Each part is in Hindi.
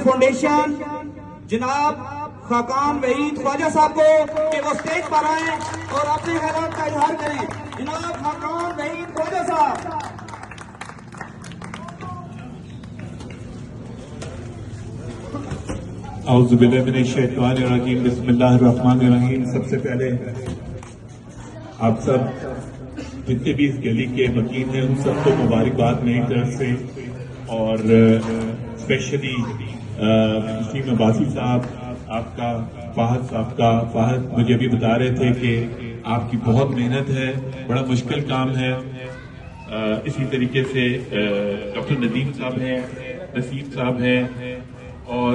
फाउंडेशन जनाब खाकान वहीद ख्वाजा साहब को कि वो स्टेज पर आए और अपने ख्यालात का इजहार करें। जनाब खाकान वहीद ख्वाजा साहब। औज़ुबिल्लाहिमिनश्शैतानिर्रजीम, बिस्मिल्लाहिर्रहमानिर्रहीम। सबसे पहले आप सब जितने भी इस गली के वकील हैं उन सबको मुबारकबाद मेरी तरफ से, और स्पेशली नसीम अब्बासी साहब, आपका फाहद मुझे अभी बता रहे थे कि आपकी बहुत मेहनत है, बड़ा मुश्किल काम है। इसी तरीके से डॉक्टर नदीम साहब हैं, नसीम साहब हैं और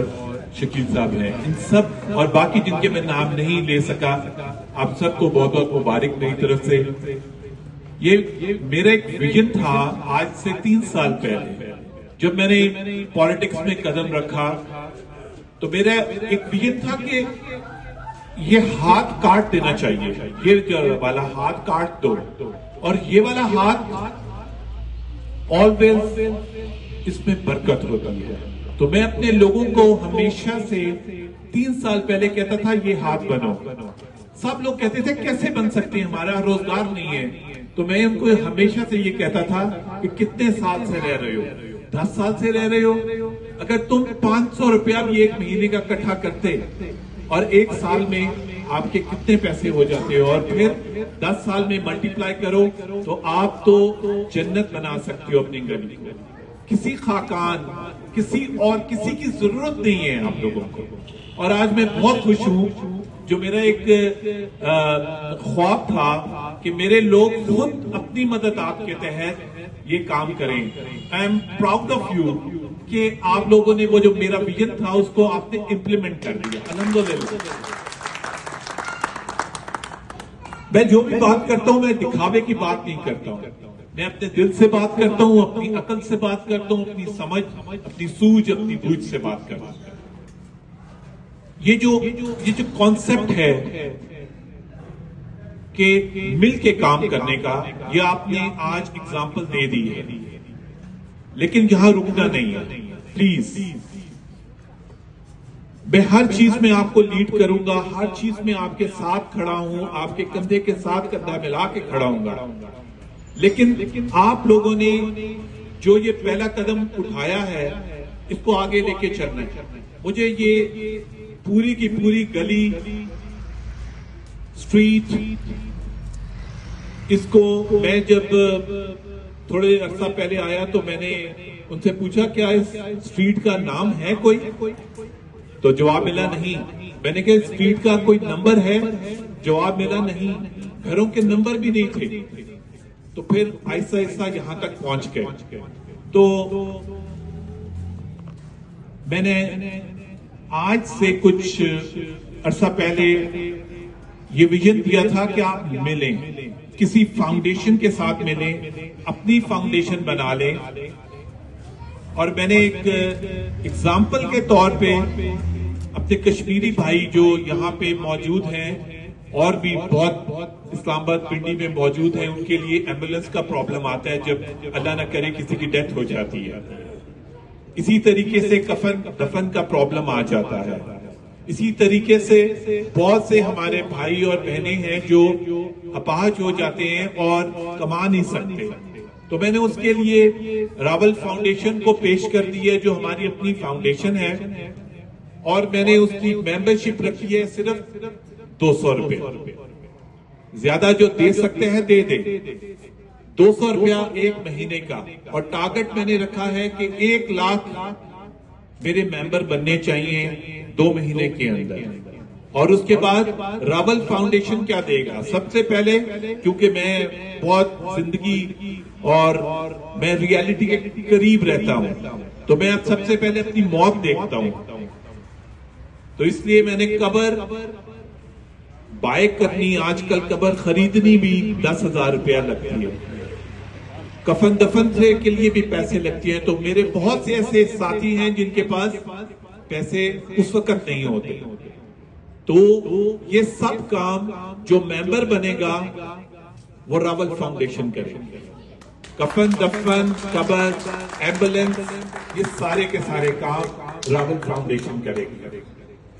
शकील साहब हैं, इन सब और बाकी जिनके मैं नाम नहीं ले सका, आप सबको बहुत बहुत मुबारक मेरी तरफ से। ये मेरा एक विजन था आज से 3 साल पहले जब मैंने पॉलिटिक्स में कदम रखा, तो मेरा एक विजन था कि ये हाथ काट देना चाहिए, ये वाला हाथ काट दो और ये वाला हाथ ऑलवेज इसमें बरकत होती है। तो मैं अपने लोगों को हमेशा से 3 साल पहले कहता था ये हाथ बनो। सब लोग कहते थे कैसे बन सकते हैं, हमारा रोजगार नहीं है। तो मैं उनको हमेशा से ये कहता था कि कितने साल से रह रहे हो, 10 साल से रह रहे हो, अगर तुम 500 रुपया भी एक महीने का इकट्ठा करते और 1 साल में आपके कितने पैसे हो जाते हो, और फिर 10 साल में मल्टीप्लाई करो तो आप तो जन्नत बना सकते हो अपनी गली को। किसी खाकान किसी की जरूरत नहीं है आप लोगों को। और आज मैं बहुत खुश हूं, जो मेरा एक ख्वाब था कि मेरे लोग खुद अपनी मदद आपके तहत ये काम करें। I am proud of you कि आप लोगों ने वो जो मेरा विजन था उसको आपने इम्प्लीमेंट कर दिया, अल्हम्दुलिल्लाह। मैं जो भी बात करता हूं मैं दिखावे की बात नहीं करता हूं, मैं अपने दिल से बात करता हूं, अपनी अकल से बात करता हूं, अपनी समझ, अपनी सूझ, अपनी बूझ से बात करता हूं। ये जो कॉन्सेप्ट है कि मिल के काम करने का, ये आपने आज एग्जाम्पल दे दी है, लेकिन यहां रुकना नहीं है प्लीज। मैं हर चीज में आपको लीड करूंगा, हर चीज में आपके साथ खड़ा हूं, आपके कंधे के साथ कंधा मिला के खड़ा हूंगा। लेकिन आप लोगों ने जो ये पहला कदम उठाया है इसको आगे लेके चलना है। मुझे ये पूरी की पूरी गली, स्ट्रीट, इसको मैं जब थोड़े अर्सा पहले आया तो मैंने उनसे पूछा क्या इस स्ट्रीट का नाम है कोई, तो जवाब मिला नहीं। मैंने कहा स्ट्रीट का कोई नंबर है, जवाब मिला नहीं। घरों के नंबर भी नहीं थे। तो फिर ऐसा ऐसा यहां तक पहुंच गए। तो मैंने आज से कुछ अरसा पहले ये विजन दिया था कि आप मिलें, किसी फाउंडेशन के साथ मिलें, अपनी फाउंडेशन बना लें। और मैंने एक एग्जाम्पल के तौर पे अपने कश्मीरी भाई जो यहाँ पे मौजूद हैं और भी बहुत इस्लामाबाद पिंडी में मौजूद हैं, उनके लिए एम्बुलेंस का प्रॉब्लम आता है जब अल्लाह न करे किसी की डेथ हो जाती है। इसी तरीके से कफन दफन का प्रॉब्लम आ जाता है। इसी तरीके से बहुत से हमारे भाई और बहनें हैं जो अपाहज हो जाते हैं और कमा नहीं सकते। तो मैंने उसके लिए रावल फाउंडेशन को पेश कर दी है, जो हमारी अपनी फाउंडेशन है, और मैंने उसकी मेंबरशिप रखी है सिर्फ 200 रुपए। ज्यादा जो दे सकते हैं दे दे, 200 रुपया एक महीने का। और टारगेट मैंने रखा है कि 1 लाख मेरे मेंबर बनने चाहिए 2 महीने के अंदर। और उसके बाद रावल फाउंडेशन क्या देगा, सबसे पहले क्योंकि मैं बहुत जिंदगी और मैं रियलिटी के करीब रहता हूं, तो मैं अब सबसे पहले अपनी मौत देखता हूं। तो इसलिए मैंने कब्र बाय करनी, आजकल कब्र खरीदनी भी 10,000 रुपया लगती है, कफन दफन से के लिए भी पैसे लगती हैं। तो मेरे बहुत से ऐसे साथी हैं जिनके पास पैसे उस वक्त नहीं होते। तो ये सब काम जो मेंबर बनेगा वो रावल फाउंडेशन करेगा। कफन दफन, कबर, एम्बुलेंस, ये सारे के सारे काम रावल फाउंडेशन करेगी।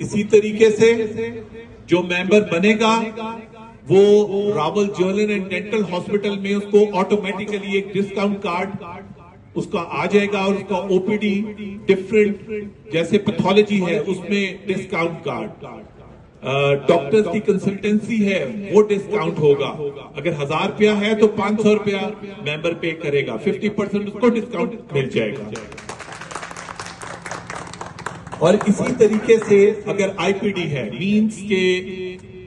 इसी तरीके से जो मेंबर बनेगा वो Rawal journal and dental hospital में उसको ऑटोमेटिकली एक डिस्काउंट कार्ड उसका आ जाएगा और उसका ओपीडी डिफरेंट जैसे पैथोलॉजी है उसमें डिस्काउंट कार्ड, डॉक्टर्स की कंसल्टेंसी है वो डिस्काउंट होगा। अगर 1000 रुपया है तो 500 रुपया मेंबर पे करेगा, 50% उसको डिस्काउंट मिल जाएगा। और इसी तरीके से अगर आईपीडी है मींस के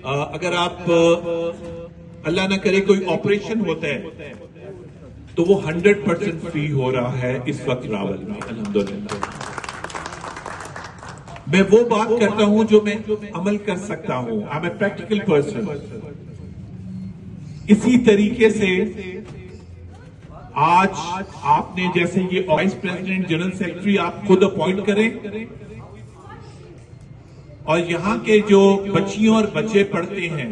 अगर आप अल्लाह ना करे कोई ऑपरेशन होता है तो वो 100% फ्री हो रहा है इस वक्त रावल में, अल्हम्दुलिल्लाह। मैं वो बात करता हूं जो मैं अमल कर सकता हूं। I am a practical person. इसी तरीके से आज आपने जैसे ये वाइस प्रेसिडेंट जनरल सेक्रेटरी आप खुद अपॉइंट करें और यहां के जो बच्चियों और बच्चे पढ़ते हैं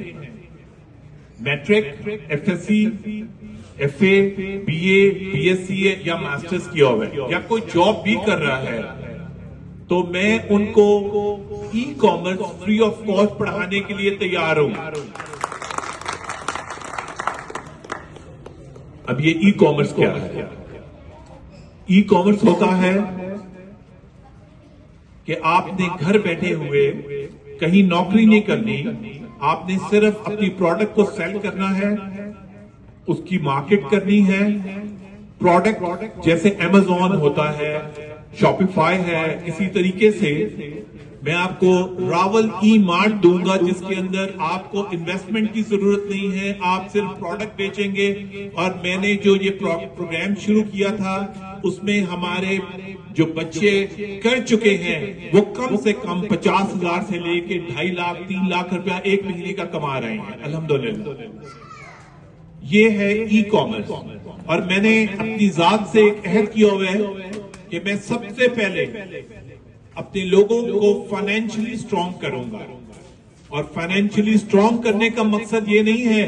matric, FSC, FA, BA, BSc या मास्टर्स किया हुआ है या कोई जॉब भी कर रहा है तो मैं उनको e commerce free of cost पढ़ाने के लिए तैयार हूं। अब ये ई कॉमर्स क्या है? ई कॉमर्स होता है कि आपने घर बैठे हुए कहीं नौकरी नहीं करनी, आपने सिर्फ अपनी प्रोडक्ट को सेल करना है, उसकी मार्केट करनी है। प्रोडक्ट जैसे अमेज़न होता है, शॉपिफाई है, इसी तरीके से मैं आपको रावल ई मार्ट दूंगा जिसके अंदर आपको इन्वेस्टमेंट की जरूरत नहीं है, आप सिर्फ प्रोडक्ट बेचेंगे। और मैंने जो ये प्रोग्राम शुरू किया था उसमें हमारे जो बच्चे कर चुके हैं वो कम से कम 50,000 से लेके 2.5 लाख 3 लाख रुपया एक महीने का कमा रहे हैं, अल्हम्दुलिल्लाह। ये है ई कॉमर्स। और मैंने अपनी जात से एक अहद किया हुआ है कि मैं सबसे पहले अपने लोगों को फाइनेंशियली स्ट्रांग करूंगा। और फाइनेंशियली स्ट्रांग करने का मकसद ये नहीं है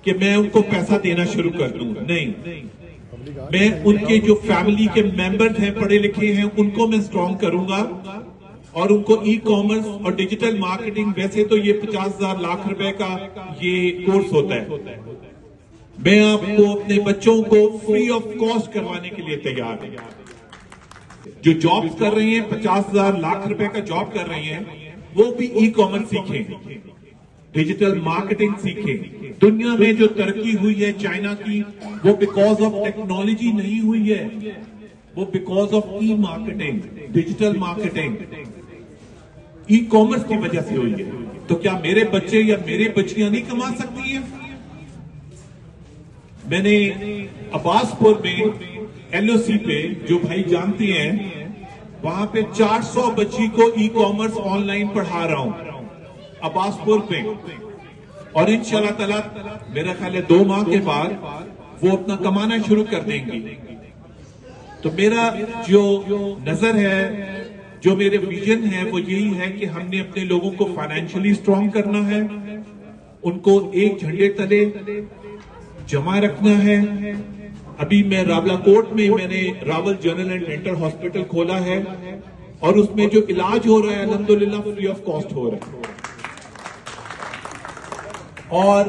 कि मैं उनको पैसा देना शुरू कर दूं, नहीं, मैं उनके जो फैमिली के मेंबर्स हैं, पढ़े लिखे हैं, उनको मैं स्ट्रांग करूंगा और उनको ई कॉमर्स और डिजिटल मार्केटिंग, वैसे तो ये 50,000 लाख रुपए का ये कोर्स होता है, मैं आपको अपने बच्चों को फ्री ऑफ कॉस्ट करवाने के लिए तैयार हूं। जो जॉब्स कर रही हैं 50,000 लाख रुपए का जॉब कर रही हैं वो भी ई कॉमर्स सीखें, डिजिटल मार्केटिंग सीखें। दुनिया में जो तरक्की हुई है चाइना की वो बिकॉज ऑफ टेक्नोलॉजी नहीं हुई है, वो because of E marketing, digital marketing, e commerce की वजह से हुई है। तो क्या मेरे बच्चे या मेरे बच्चियां नहीं कमा सकती हैं? मैंने अब्बासपुर में एलओसी पे, जो भाई जानते हैं, वहां पे 400 बच्ची को ई कॉमर्स ऑनलाइन पढ़ा रहा हूं अब्बासपुर पे। और इंशाल्लाह ताला मेरा ख्याल है 2 माह के बाद वो अपना कमाना शुरू कर देंगी। तो मेरा जो नजर है, जो मेरे विजन है वो यही है कि हमने अपने लोगों को फाइनेंशियली स्ट्रांग करना है, उनको एक झंडे तले जमा रखना है। अभी मैं रावलाकोट में मैंने Rawal journal and dental hospital खोला है और उसमें जो इलाज हो रहा है अल्हम्दुलिल्लाह फ्री ऑफ कॉस्ट हो रहा है। और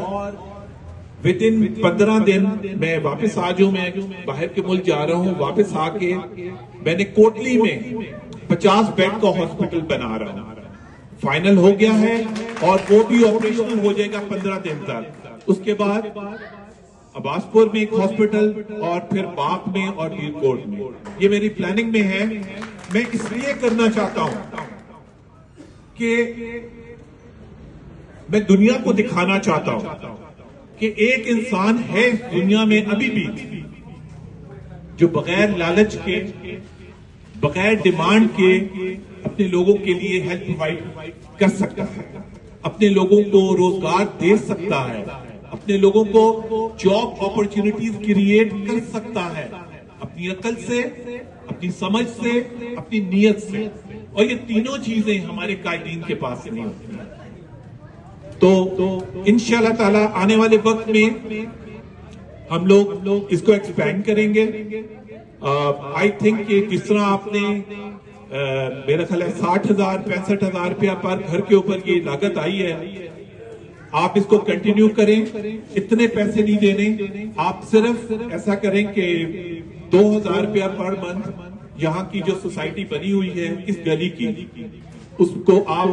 विद इन 15 दिन मैं वापस आ जाऊं, मैं बाहर के मुल्क जा रहा हूं, वापस आके मैंने कोटली में 50 बेड का हॉस्पिटल बना रहा हूं, फाइनल हो गया है और वो भी ऑपरेशनल हो जाएगा 15 दिन तक। उसके बाद अब्बासपुर में एक हॉस्पिटल और फिर बाग में और मीरकोट में, ये मेरी प्लानिंग में है। मैं इसलिए करना चाहता हूं कि मैं दुनिया को दिखाना चाहता हूं कि एक इंसान है दुनिया में अभी भी जो बगैर लालच के, बगैर डिमांड के अपने लोगों के लिए हेल्प प्रोवाइड कर सकता है, अपने लोगों को रोजगार दे सकता है, अपने लोगों को जॉब अपॉर्चुनिटीज क्रिएट कर सकता है, अपनी अकल से, अपनी समझ से, अपनी नीयत से। और ये तीनों चीजें हमारे कायदीन के पास नहीं होती हैं। तो इंशाल्लाह ताला आने वाले वक्त में हम लोग इसको एक्सपेंड करेंगे। आई थिंक कि जिस तरह आपने मेरा ख्याल है 60,000 65,000 रुपया पर घर के ऊपर ये लागत आई है, आप इसको कंटिन्यू करें। इतने पैसे नहीं देने, आप सिर्फ ऐसा करें कि 2,000 रुपया पर मंथ यहाँ की जो सोसाइटी बनी हुई है इस गली की, उसको आप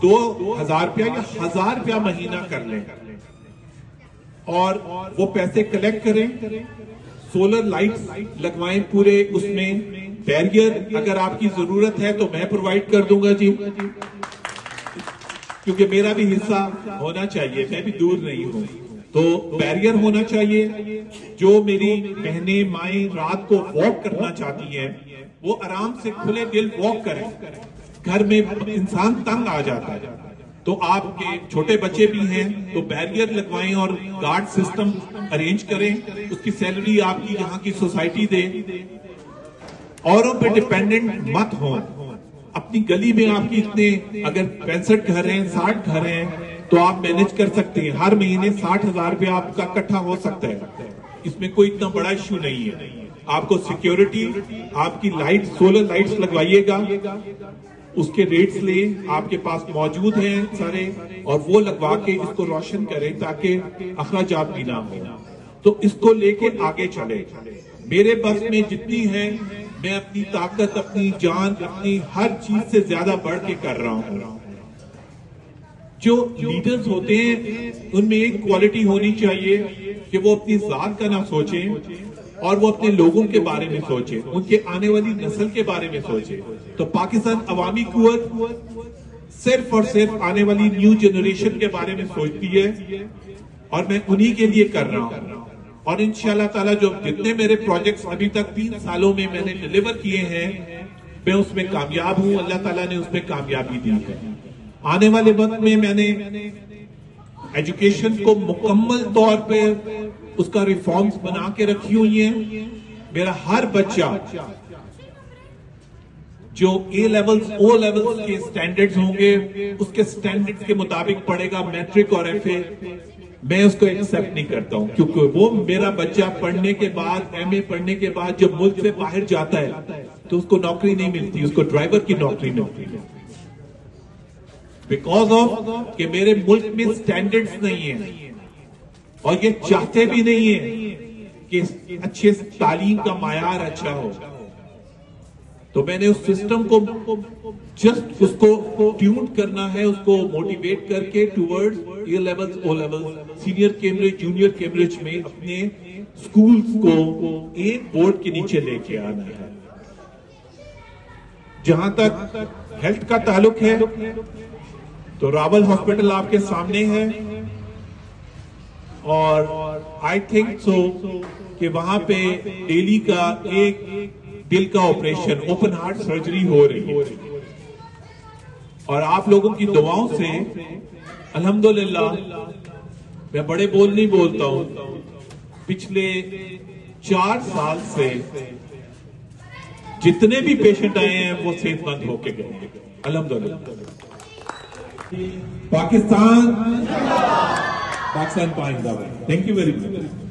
2,000 रुपया या 1,000 रुपया महीना कर लें और वो पैसे कलेक्ट करें। सोलर लाइट्स लगवाएं पूरे उसमें। बैरियर अगर आपकी जरूरत है तो मैं प्रोवाइड कर दूंगा जी, क्योंकि मेरा भी हिस्सा होना चाहिए, मैं भी दूर नहीं हूं। तो बैरियर होना चाहिए। जो मेरी बहनें माएं रात को वॉक करना चाहती हैं वो आराम से खुले दिल वॉक करें। घर में इंसान तंग आ जाता है, तो आपके छोटे बच्चे भी हैं तो बैरियर लगवाएं और गार्ड सिस्टम अरेंज करें। उसकी सैलरी आपकी यहाँ की सोसाइटी दे। औरों पे डिपेंडेंट मत हो। अपनी गली में आपकी इतने अगर 65 घर हैं 60 घर हैं तो आप मैनेज कर सकते हैं। हर महीने 60,000 रुपया आपका इकट्ठा हो सकता है, इसमें कोई इतना बड़ा इश्यू नहीं है। आपको सिक्योरिटी, आपकी लाइट, सोलर लाइट्स लगवाइएगा, उसके रेट्स ले आपके पास मौजूद हैं सारे, और वो लगवा के इसको रोशन करें ताकि अखराजात भी ना हो। तो इसको लेके आगे चले। मेरे बस में जितनी है मैं अपनी ताकत, अपनी जान, अपनी हर चीज से ज्यादा बढ़ के कर रहा हूं। जो लीडर्स होते हैं उनमें एक क्वालिटी होनी चाहिए कि वो अपनी जात का ना सोचें और वो अपने लोगों के बारे में सोचे, उनके आने वाली नस्ल के बारे में सोचे। तो पाकिस्तान अवामी कुव्वत सिर्फ और सिर्फ आने वाली न्यू जनरेशन के बारे में सोचती है और मैं उन्हीं के लिए कर रहा हूं। और इंशाल्लाह ताला जो जितने मेरे प्रोजेक्ट्स अभी तक 3 सालों में मैंने डिलीवर किए हैं मैं उसमें कामयाब हूं। अल्लाह ताला ने उसमें कामयाबी दी है। आने वाले वक्त में मैंने एजुकेशन को मुकम्मल तौर पे उसका रिफॉर्म्स बना के रखी हुई है। मेरा हर बच्चा जो ए लेवल्स ओ लेवल्स के स्टैंडर्ड्स होंगे उसके स्टैंडर्ड्स के मुताबिक पढ़ेगा, मैट्रिक और एफए। मैं उसको एक्सेप्ट नहीं करता हूं, क्योंकि वो मेरा बच्चा पढ़ने के बाद, एमए पढ़ने के बाद जब मुल्क से बाहर जाता है तो उसको नौकरी नहीं मिलती, उसको ड्राइवर की नौकरी मिलती है। बिकॉज ऑफ कि मेरे मुल्क में स्टैंडर्ड्स नहीं है और ये चाहते भी नहीं है कि अच्छे तालीम का मायार अच्छा हो। तो मैंने उस सिस्टम को जस्ट उसको ट्यून करना है, उसको मोटिवेट करके towards A levels, O levels, senior Cambridge, junior Cambridge में अपने स्कूल्स को एक बोर्ड के नीचे लेके आना है। जहां तक हेल्थ का ताल्लुक है तो रावल हॉस्पिटल आपके सामने है और आई थिंक सो कि वहां पे डेली का एक दिल का ऑपरेशन, ओपन हार्ट सर्जरी हो रही है। और आप लोगों की दुआओं से अल्हम्दुलिल्लाह, मैं बड़े बोल नहीं बोलता हूं, पिछले 4 साल से जितने भी पेशेंट आए हैं वो सेहतमंद होके गए अल्हम्दुलिल्लाह। पाकिस्तान पाकिस्तान पाइंदा। Thank you very much.